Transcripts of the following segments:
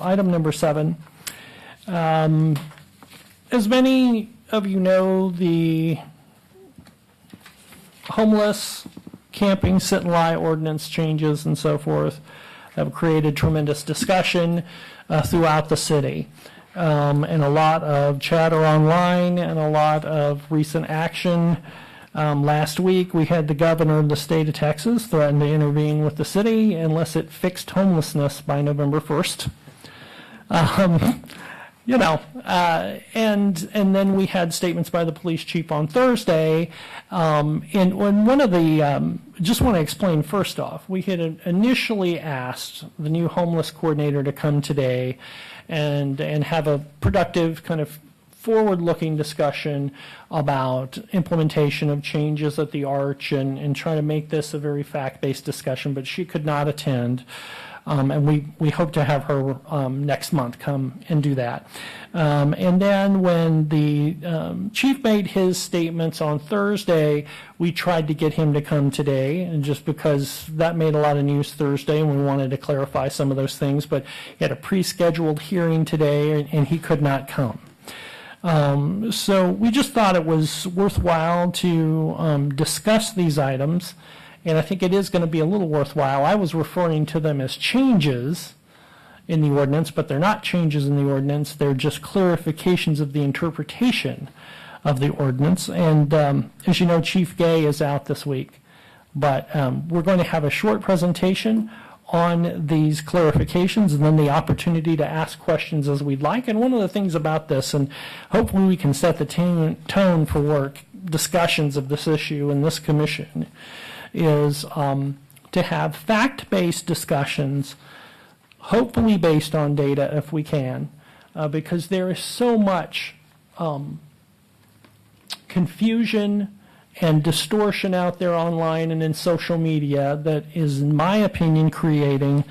Item number 7. As many of you know, the homeless camping sit and lie ordinance changes and so forth have created tremendous discussion throughout the city. And a lot of chatter online and a lot of recent action. Last week, we had the governor of the state of Texas threaten to intervene with the city unless it fixed homelessness by November 1st. And then we had statements by the police chief on Thursday. And when one of the, just want to explain first off, we had initially asked the new homeless coordinator to come today and have a productive kind of forward-looking discussion about implementation of changes at the Arch and try to make this a very fact-based discussion, but she could not attend. And we hope to have her next month come and do that. And then when the chief made his statements on Thursday, we tried to get him to come today, and just because that made a lot of news Thursday, and we wanted to clarify some of those things, but he had a pre-scheduled hearing today, and he could not come. So we just thought it was worthwhile to discuss these items. And I think it is going to be a little worthwhile. I was referring to them as changes in the ordinance, but they're not changes in the ordinance. They're just clarifications of the interpretation of the ordinance. And as you know, Chief Gay is out this week. But we're going to have a short presentation on these clarifications and then the opportunity to ask questions as we'd like. And one of the things about this, and hopefully we can set the tone for work discussions of this issue in this commission, is to have fact-based discussions, hopefully based on data if we can, because there is so much confusion and distortion out there online and in social media that is, in my opinion, creating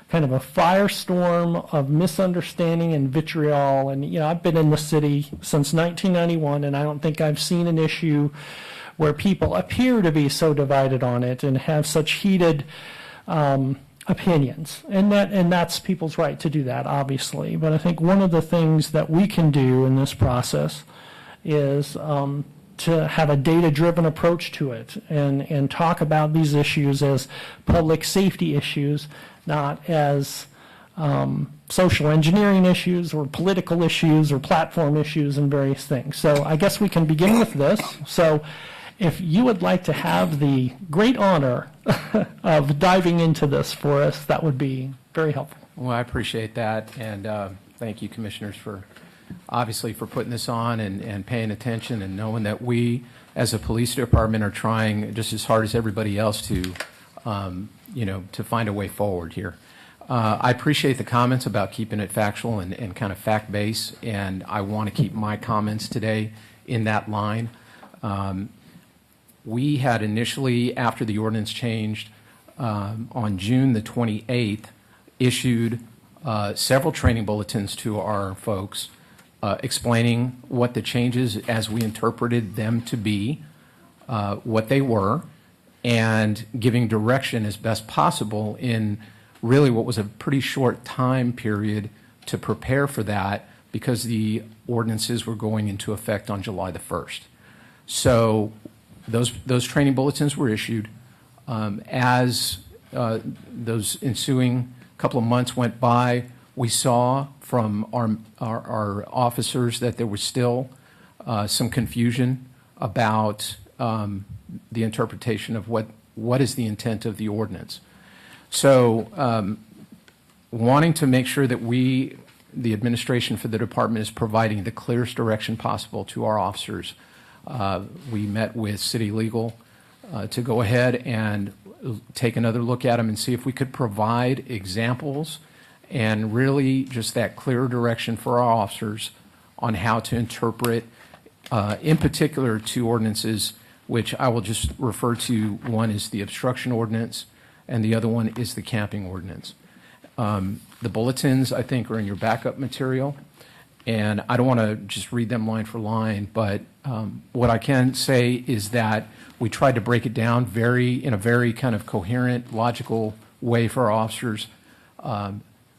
kind of a firestorm of misunderstanding and vitriol. And, you know, I've been in the city since 1991, and I don't think I've seen an issue where people appear to be so divided on it and have such heated opinions. And that's people's right to do that, obviously. But I think one of the things that we can do in this process is to have a data-driven approach to it and talk about these issues as public safety issues, not as social engineering issues or political issues or platform issues and various things. So I guess we can begin with this. So if you would like to have the great honor of diving into this for us, that would be very helpful. Well, I appreciate that, and thank you, commissioners, for obviously for putting this on and paying attention and knowing that we, as a police department, are trying just as hard as everybody else to, to find a way forward here. I appreciate the comments about keeping it factual and kind of fact-based, and I want to keep my comments today in that line. We had initially, after the ordinance changed, on June the 28th, issued several training bulletins to our folks explaining what the changes as we interpreted them to be, what they were, and giving direction as best possible in really what was a pretty short time period to prepare for that, because the ordinances were going into effect on July the 1st. So those training bulletins were issued. As those ensuing couple of months went by, we saw from our officers that there was still some confusion about the interpretation of what is the intent of the ordinance. So wanting to make sure that the administration for the department, is providing the clearest direction possible to our officers, we met with city legal to go ahead and take another look at them and see if we could provide examples and really just that clear direction for our officers on how to interpret, in particular, two ordinances, which I will just refer to. One is the obstruction ordinance, and the other one is the camping ordinance. The bulletins, I think, are in your backup material, and I don't want to just read them line for line, but what I can say is that we tried to break it down in a very kind of coherent, logical way for our officers.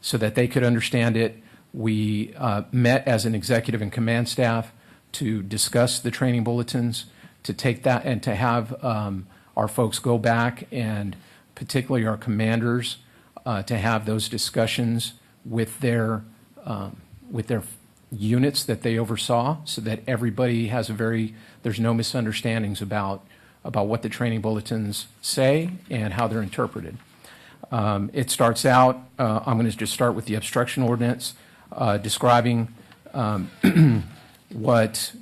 so that they could understand it. We met as an executive and command staff to discuss the training bulletins, to take that and to have our folks go back, and particularly our commanders, to have those discussions with their units that they oversaw, so that everybody has there's no misunderstandings about what the training bulletins say and how they're interpreted. It starts out, I'm going to just start with the obstruction ordinance, describing what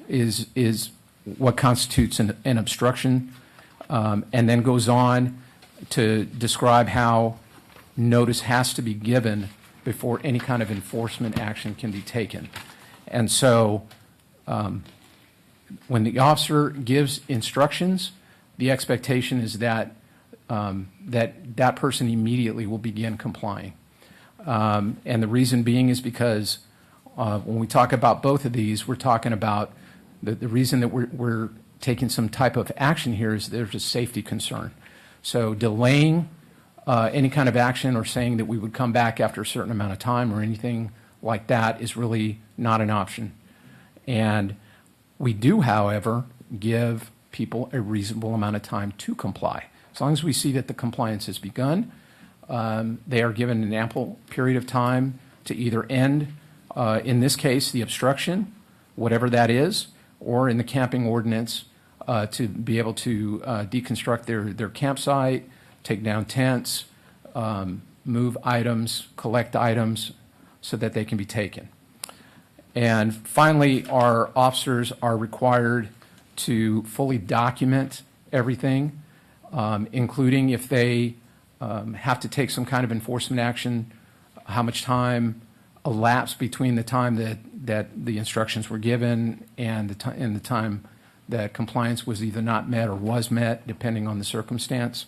constitutes an obstruction, and then goes on to describe how notice has to be given before any kind of enforcement action can be taken. And so when the officer gives instructions, the expectation is that that person immediately will begin complying. And the reason being is because when we talk about both of these, we're talking about the reason that we're taking some type of action here is there's a safety concern. So delaying any kind of action or saying that we would come back after a certain amount of time or anything like that is really not an option. And we do, however, give people a reasonable amount of time to comply. As long as we see that the compliance has begun, they are given an ample period of time to either end, in this case, the obstruction, whatever that is, or in the camping ordinance, to be able to deconstruct their campsite, take down tents, move items, collect items, so that they can be taken. And finally, our officers are required to fully document everything, including if they have to take some kind of enforcement action, how much time elapsed between the time that the instructions were given and the time that compliance was either not met or was met, depending on the circumstance.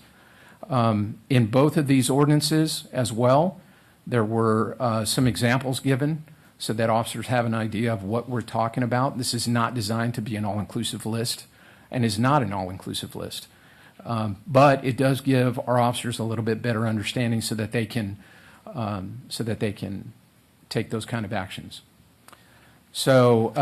In both of these ordinances as well, there were some examples given so that officers have an idea of what we're talking about. This is not designed to be an all-inclusive list and is not an all-inclusive list. But it does give our officers a little bit better understanding so that they can take those kind of actions. So,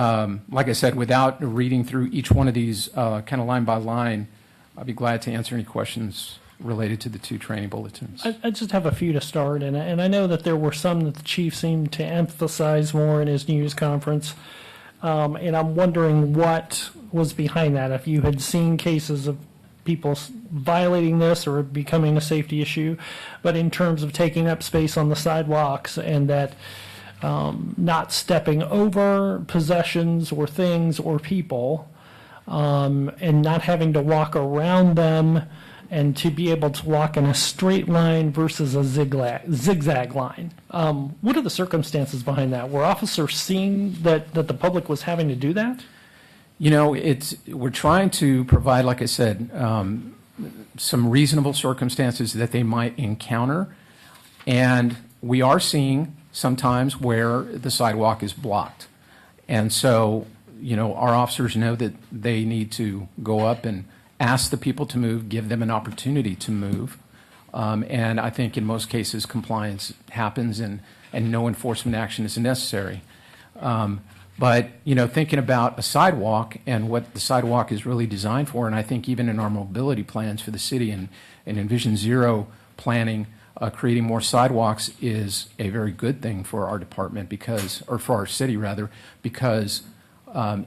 like I said, without reading through each one of these kind of line by line, I'd be glad to answer any questions related to the two training bulletins. I just have a few to start, and I know that there were some that the chief seemed to emphasize more in his news conference, and I'm wondering what was behind that. If you had seen cases of people violating this or becoming a safety issue, but in terms of taking up space on the sidewalks and that not stepping over possessions or things or people, and not having to walk around them, and to be able to walk in a straight line versus a zigzag line. What are the circumstances behind that? Were officers seeing that the public was having to do that? You know, we're trying to provide, like I said, some reasonable circumstances that they might encounter, and we are seeing sometimes where the sidewalk is blocked. And so, you know, our officers know that they need to go up and ask the people to move, give them an opportunity to move. And I think in most cases compliance happens and no enforcement action is necessary. But, you know, thinking about a sidewalk and what the sidewalk is really designed for, and I think even in our mobility plans for the city and in Vision Zero planning, creating more sidewalks is a very good thing for our department or for our city rather, because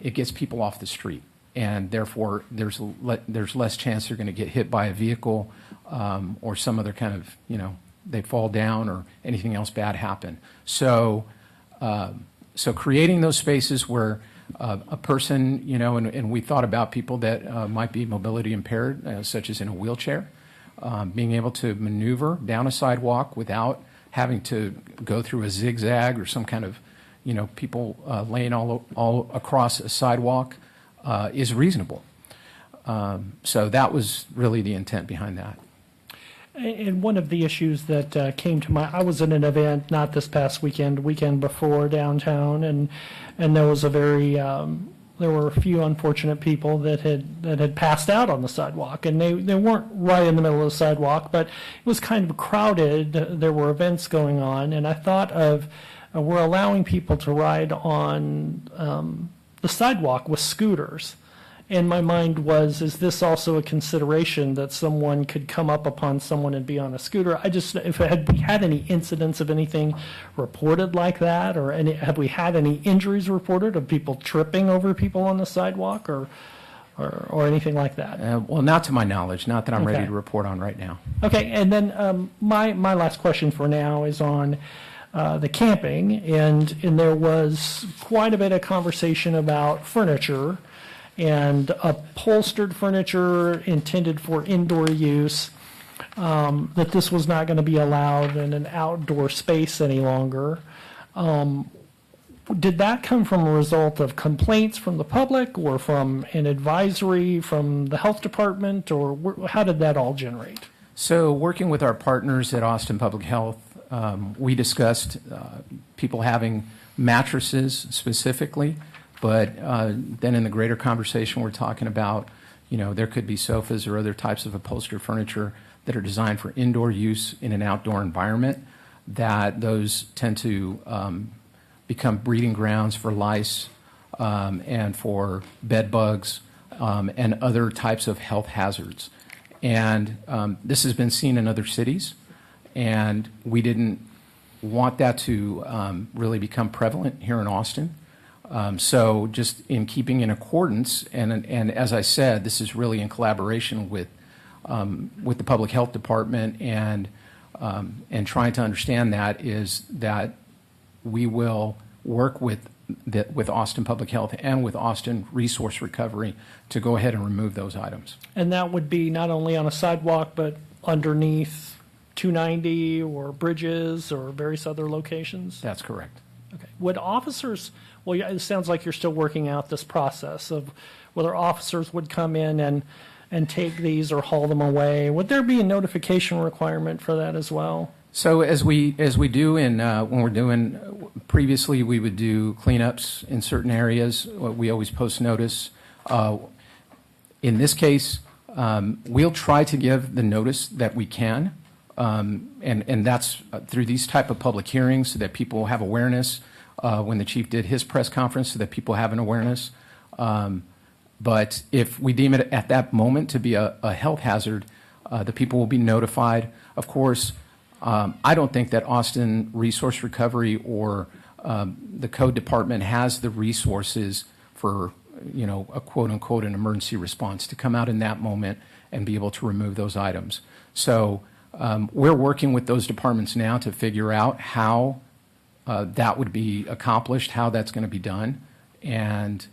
it gets people off the street. And therefore, there's less chance they're going to get hit by a vehicle or some other kind of, you know, they fall down or anything else bad happen. So creating those spaces where a person, you know, and we thought about people that might be mobility impaired, such as in a wheelchair, being able to maneuver down a sidewalk without having to go through a zigzag or some kind of, you know, people laying all across a sidewalk. Is reasonable. So that was really the intent behind that. And one of the issues that came to mind, I was at an event, not this past weekend, weekend before downtown, and there was a very there were a few unfortunate people that had passed out on the sidewalk, and they weren't right in the middle of the sidewalk, but it was kind of crowded. There were events going on, and I thought of we're allowing people to ride on the sidewalk with scooters. And my mind was, is this also a consideration that someone could come up upon someone and be on a scooter? If we had any incidents of anything reported like that, or have we had any injuries reported of people tripping over people on the sidewalk, or anything like that? Well, not to my knowledge, not that I'm ready Okay. to report on right now. Okay, and then my last question for now is on the camping, and there was quite a bit of conversation about furniture and upholstered furniture intended for indoor use, that this was not going to be allowed in an outdoor space any longer. Did that come from a result of complaints from the public, or from an advisory from the health department, or how did that all generate? So working with our partners at Austin Public Health, we discussed people having mattresses specifically, but then in the greater conversation, we're talking about, there could be sofas or other types of upholstered furniture that are designed for indoor use in an outdoor environment, that those tend to become breeding grounds for lice and for bed bugs and other types of health hazards. And this has been seen in other cities, and we didn't want that to really become prevalent here in Austin. So just in keeping in accordance, and as I said, this is really in collaboration with the Public Health Department, and trying to understand that is that we will work with Austin Public Health and with Austin Resource Recovery to go ahead and remove those items. And that would be not only on a sidewalk, but underneath 290 or bridges or various other locations? That's correct. Okay. Would officers, well, yeah, it sounds like you're still working out this process of whether officers would come in and take these or haul them away. Would there be a notification requirement for that as well? So as we do when we're doing, previously we would do cleanups in certain areas. We always post notice. In this case, we'll try to give the notice that we can, and that's through these type of public hearings, so that people have awareness. When the chief did his press conference, so that people have an awareness. But if we deem it at that moment to be a health hazard, the people will be notified. Of course, I don't think that Austin Resource Recovery or the code department has the resources for, a quote unquote an emergency response to come out in that moment and be able to remove those items. So we're working with those departments now to figure out how that would be accomplished, how that's going to be done. And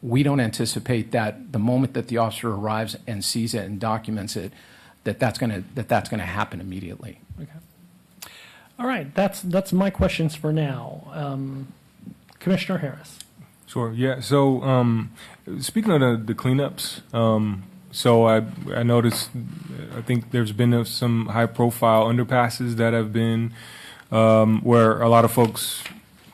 we don't anticipate that the moment that the officer arrives and sees it and documents it, that's going to happen immediately. Okay. All right. That's my questions for now. Commissioner Harris. Sure. Yeah. So speaking of the cleanups, so I noticed, I think there's been some high-profile underpasses that have been where a lot of folks,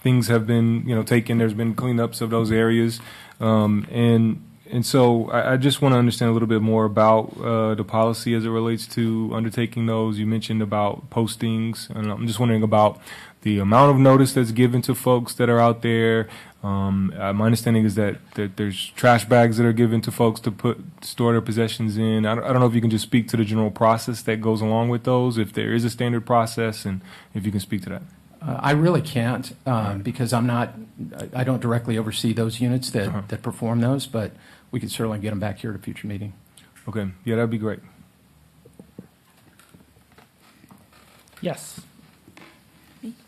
things have been taken. There's been cleanups of those areas, and so I just want to understand a little bit more about the policy as it relates to undertaking those. You mentioned about postings, and I'm just wondering about the amount of notice that's given to folks that are out there. My understanding is that there's trash bags that are given to folks to store their possessions in. I don't know if you can just speak to the general process that goes along with those, if there is a standard process, and if you can speak to that. I really can't because I don't directly oversee those units that perform those, but we could certainly get them back here at a future meeting. Okay. Yeah, that'd be great. Yes.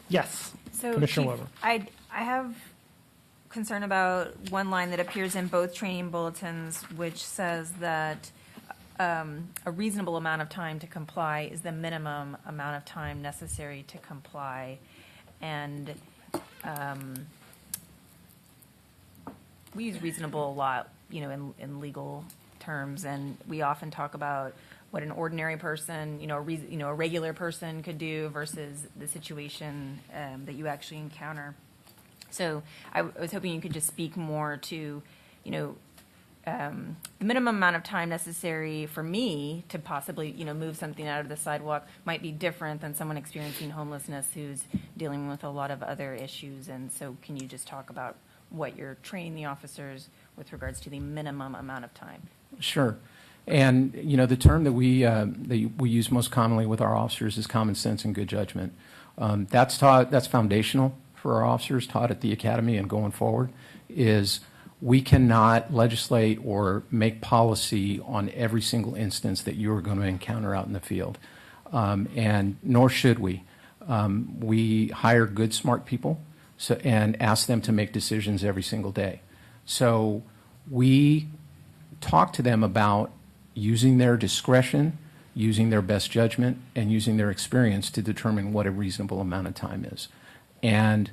Yes. So, Commissioner Chief, Weber. I have concern about one line that appears in both training bulletins, which says that a reasonable amount of time to comply is the minimum amount of time necessary to comply. And we use reasonable a lot, in legal terms, and we often talk about what an ordinary person, a regular person could do versus the situation that you actually encounter. So I was hoping you could just speak more to, the minimum amount of time necessary for me to possibly, move something out of the sidewalk might be different than someone experiencing homelessness who's dealing with a lot of other issues. And so can you just talk about what you're training the officers with regards to the minimum amount of time? Sure. And, the term that we use most commonly with our officers is common sense and good judgment. That's foundational for our officers, taught at the academy and going forward, is we cannot legislate or make policy on every single instance that you are going to encounter out in the field, and nor should we. We hire good, smart people and ask them to make decisions every single day. So we talk to them about using their discretion, using their best judgment, and using their experience to determine what a reasonable amount of time is. And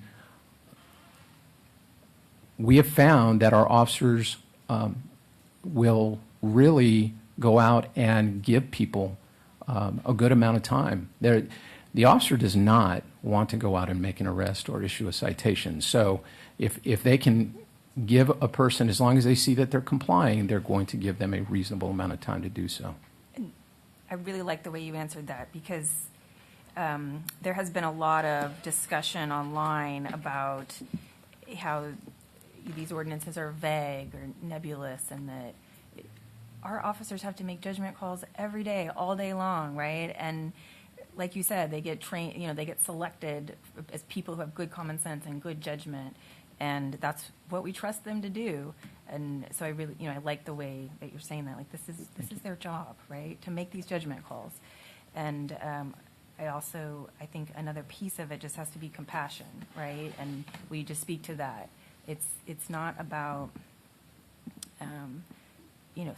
we have found that our officers will really go out and give people a good amount of time. The officer does not want to go out and make an arrest or issue a citation. So if they can give a person, as long as they see that they're complying, they're going to give them a reasonable amount of time to do so. And I really like the way you answered that, because there has been a lot of discussion online about how these ordinances are vague or nebulous, and that our officers have to make judgment calls every day, all day long, right? And like you said, they get trained, they get selected as people who have good common sense and good judgment, and that's what we trust them to do. And so I really, I like the way that you're saying that. Like, this is their job, right, to make these judgment calls. And I think another piece of it just has to be compassion, right? And we just speak to that. It's not about,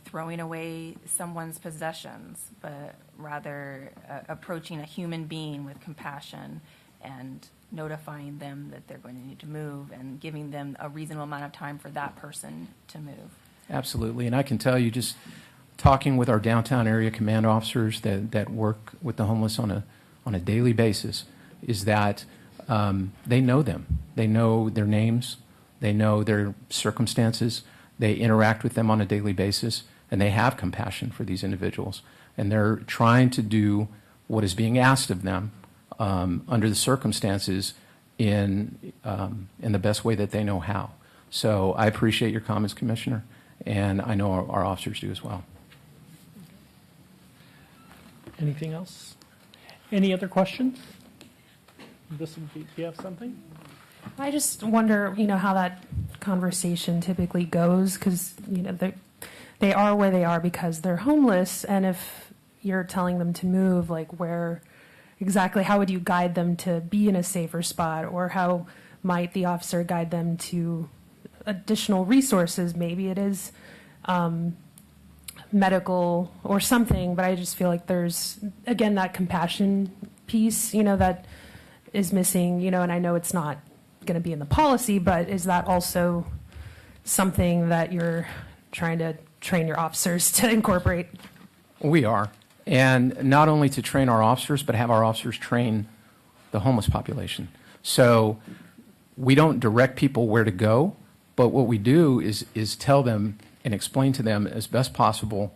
throwing away someone's possessions, but rather approaching a human being with compassion and notifying them that they're going to need to move and giving them a reasonable amount of time for that person to move. Absolutely. And I can tell you, just talking with our downtown area command officers that work with the homeless on a daily basis, is that they know them. They know their names. They know their circumstances. They interact with them on a daily basis, and they have compassion for these individuals. And they're trying to do what is being asked of them under the circumstances in the best way that they know how. So I appreciate your comments, Commissioner, and I know our officers do as well. Anything else? Any other questions? Do you have something? I just wonder, how that conversation typically goes, because, they are where they are because they're homeless, and if you're telling them to move, like, where exactly, how would you guide them to be in a safer spot, or how might the officer guide them to additional resources? Maybe it is medical or something, but I just feel like there's, again, that compassion piece, that is missing, and I know it's not going to be in the policy, but is that also something that you're trying to train your officers to incorporate? We are. And not only to train our officers, but have our officers train the homeless population. So we don't direct people where to go, but what we do is tell them and explain to them as best possible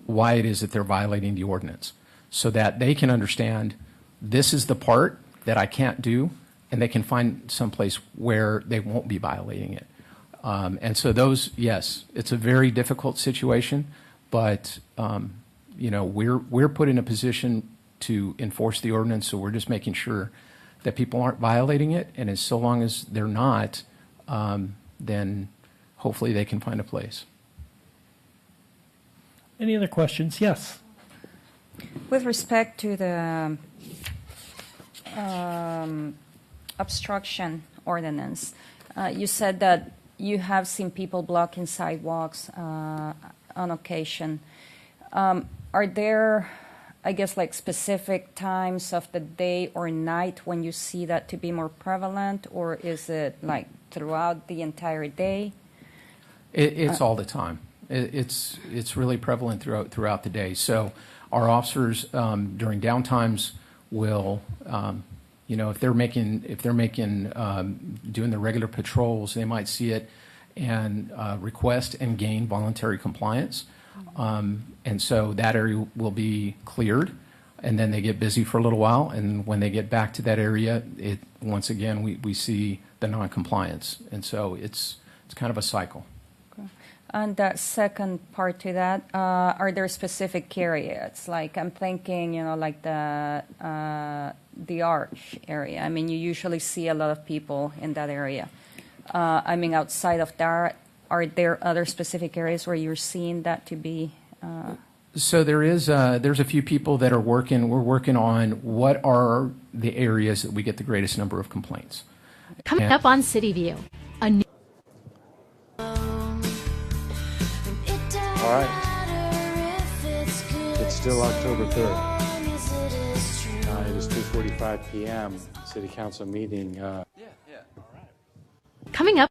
why it is that they're violating the ordinance, so that they can understand this is the part that I can't do, and they can find someplace where they won't be violating it. And so those, yes, it's a very difficult situation, but we're put in a position to enforce the ordinance, so we're just making sure that people aren't violating it, and as so long as they're not, then hopefully they can find a place. Any other questions? Yes. With respect to the obstruction ordinance, you said that you have seen people blocking sidewalks on occasion. Are there, I guess, like specific times of the day or night when you see that to be more prevalent, or is it like throughout the entire day? It's all the time. It's really prevalent throughout the day. So our officers during downtimes will if they're making doing the regular patrols, they might see it and request and gain voluntary compliance. And so that area will be cleared, and then they get busy for a little while, and when they get back to that area, once again we see the non-compliance, and so it's kind of a cycle. And that second part to that, are there specific areas? Like I'm thinking, like the Arch area. I mean, you usually see a lot of people in that area. I mean, outside of that, are there other specific areas where you're seeing that to be? So there's a few people that are working. We're working on what are the areas that we get the greatest number of complaints. Coming up on City View, a new. All right. It's still October 3rd. It is 2:45 p.m. City Council meeting. Coming up.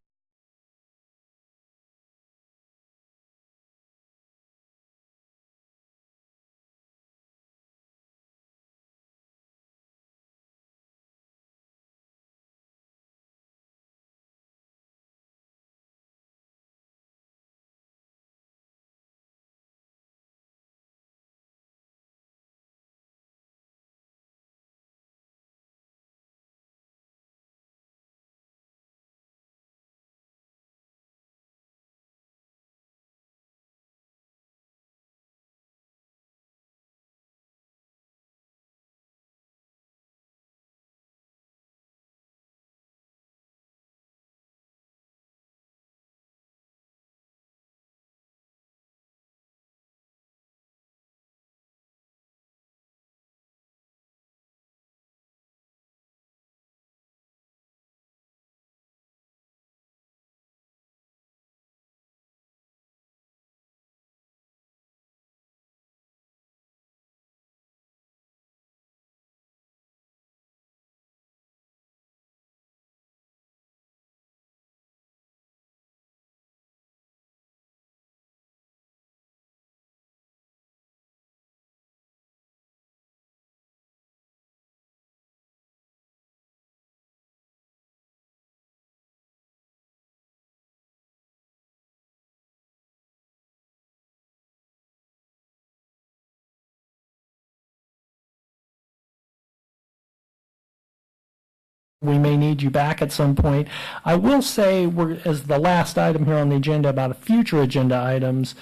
We may need you back at some point. I will say, as the last item here on the agenda about future agenda items,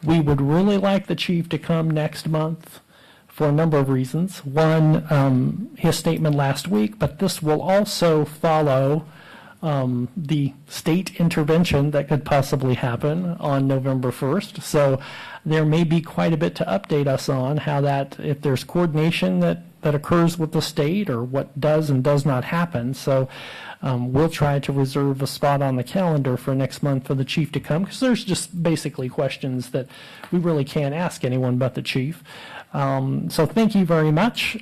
we would really like the chief to come next month for a number of reasons. One, his statement last week, but this will also follow the state intervention that could possibly happen on November 1st. So there may be quite a bit to update us on how that, if there's coordination that occurs with the state or what does and does not happen. So we'll try to reserve a spot on the calendar for next month for the chief to come, because there's just basically questions that we really can't ask anyone but the chief. So thank you very much.